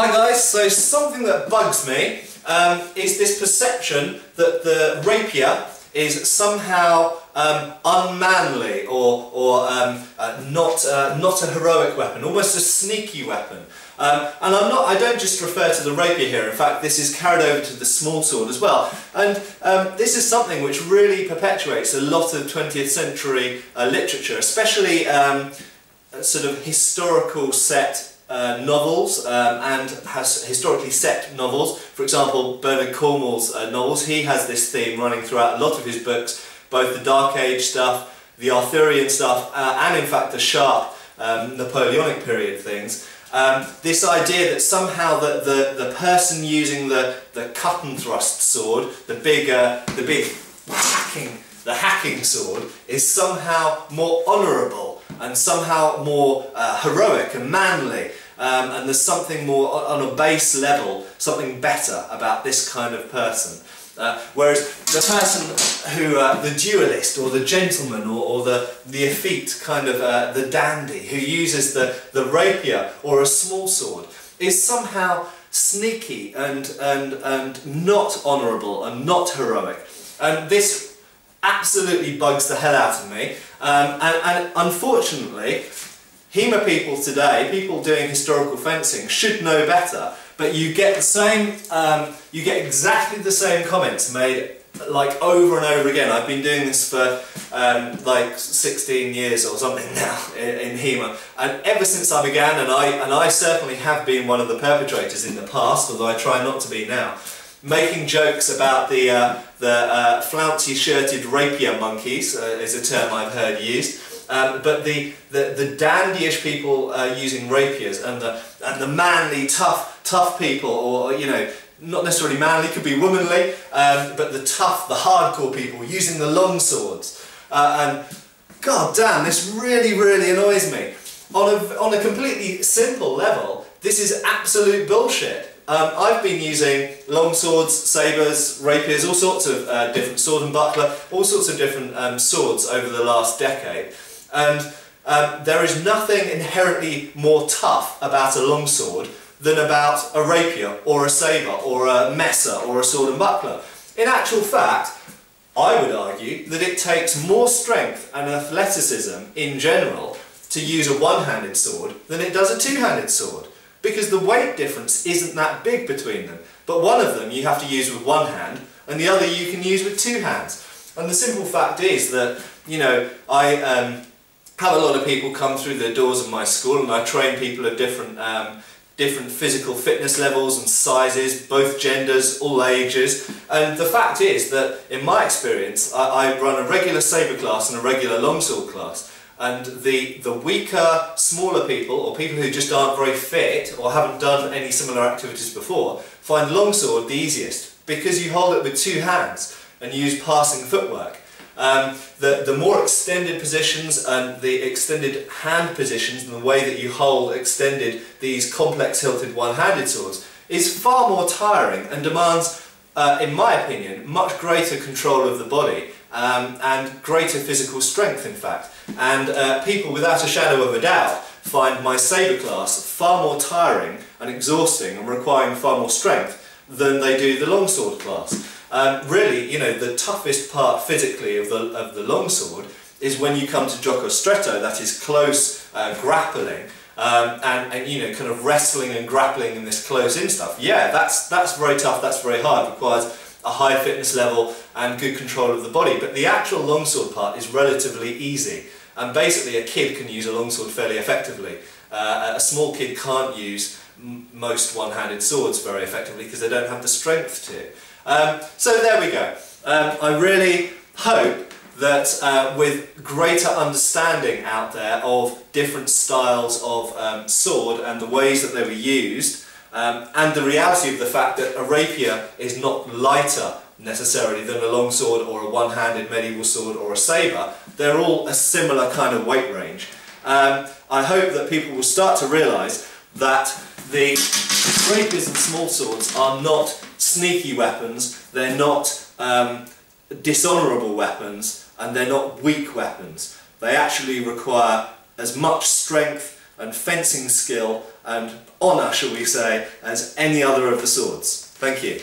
Hi guys, so something that bugs me is this perception that the rapier is somehow unmanly or not a heroic weapon, almost a sneaky weapon. And I don't just refer to the rapier here, in fact this is carried over to the small sword as well. And this is something which really perpetuates a lot of 20th century literature, especially sort of historical set novels and has historically set novels. For example, Bernard Cornwell's novels, he has this theme running throughout a lot of his books, both the Dark Age stuff, the Arthurian stuff, and in fact the sharp Napoleonic period things. This idea that somehow the person using the cut and thrust sword, the big hacking sword, is somehow more honourable and somehow more heroic and manly, and there's something more on a base level, something better about this kind of person. Whereas the person who, the duelist or the gentleman or the effete kind of the dandy who uses the rapier or a small sword is somehow sneaky and not honourable and not heroic. And this absolutely bugs the hell out of me. And unfortunately, HEMA people today, people doing historical fencing, should know better. But you get the same, you get exactly the same comments made like over and over again. I've been doing this for like 16 years or something now in HEMA, and ever since I began, and I certainly have been one of the perpetrators in the past, although I try not to be now, making jokes about the flouncy shirted rapier monkeys is a term I've heard used. But the dandyish people using rapiers and the manly tough people, or you know, not necessarily manly, could be womanly, but the tough, the hardcore people using the long swords, and god damn, this really annoys me. On a completely simple level, this is absolute bullshit. I've been using long swords, sabres, rapiers, all sorts of different sword and buckler, all sorts of different swords over the last decade. And there is nothing inherently more tough about a longsword than about a rapier or a sabre or a messer or a sword and buckler. In actual fact, I would argue that it takes more strength and athleticism in general to use a one-handed sword than it does a two-handed sword, because the weight difference isn't that big between them. But one of them you have to use with one hand and the other you can use with two hands. And the simple fact is that, you know, I have a lot of people come through the doors of my school, and I train people at different physical fitness levels and sizes, both genders, all ages. And the fact is that in my experience, I run a regular sabre class and a regular longsword class. And the weaker, smaller people, or people who just aren't very fit or haven't done any similar activities before, find longsword the easiest, because you hold it with two hands and use passing footwork. The more extended positions and the extended hand positions and the way that you hold extended these complex hilted one-handed swords is far more tiring and demands, in my opinion, much greater control of the body and greater physical strength, in fact. And people, without a shadow of a doubt, find my sabre class far more tiring and exhausting and requiring far more strength than they do the longsword class. Really, you know, the toughest part physically of the longsword is when you come to gioco stretto, that is close grappling, and you know, kind of wrestling and grappling in this close-in stuff. Yeah, that's very tough, that's very hard, requires a high fitness level and good control of the body. But the actual longsword part is relatively easy, and basically a kid can use a longsword fairly effectively. A small kid can't use most one-handed swords very effectively because they don't have the strength to. So there we go. I really hope that with greater understanding out there of different styles of sword and the ways that they were used, and the reality of the fact that a rapier is not lighter necessarily than a longsword or a one-handed medieval sword or a sabre, they're all a similar kind of weight range. I hope that people will start to realise that the rapiers and small swords are not sneaky weapons, they're not dishonourable weapons, and they're not weak weapons. They actually require as much strength and fencing skill and honour, shall we say, as any other of the swords. Thank you.